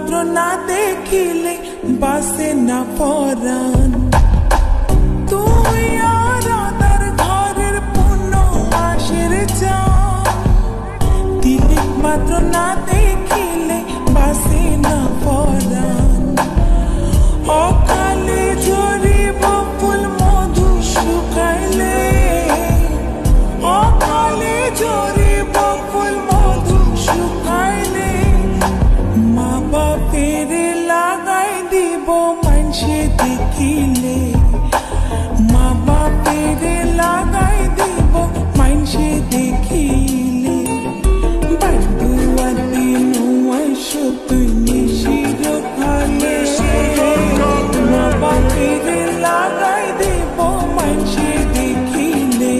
মাত্র না দেখিলে বাসে না পরাণ। তুই আর আদার ঘরের পূর্ণ মাসের চান, তিলিক মাত্র না দেখিলে বাসে না পরাণ। অকালে ঝরিব ফুল মধু শুকাইলে, অকালে ঝরিব ফুল মধু শুকাইলে, মা বাপের লাগাই দিব মানসে দেখিলে, মা বাপের লাগাই দিব মানসে দেখিলে। বাড়ুয়ার দিন তুই নিশির খালে, মা বাপের লাগাই দিব মানসে দেখিলে।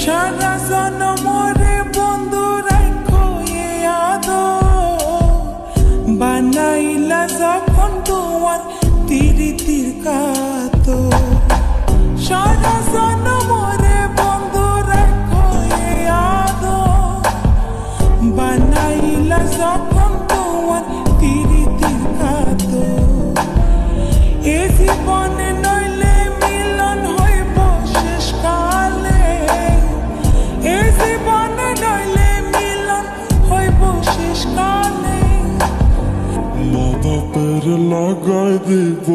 সারা জনমরে বন্ধু রাখো এ আদর, বানাইলা যখন তোমার তিরিতির কাতর। সারা জনমরে বন্ধু রাখো এ আদর, বানাইলা যখন তোমার তিরিতির কাতর। এ জীবনে নইলে মিলন হইব শেষকালে, এ জীবনে নইলে মিলন হইব শেষকালে। মা বাপের লাগাই দিব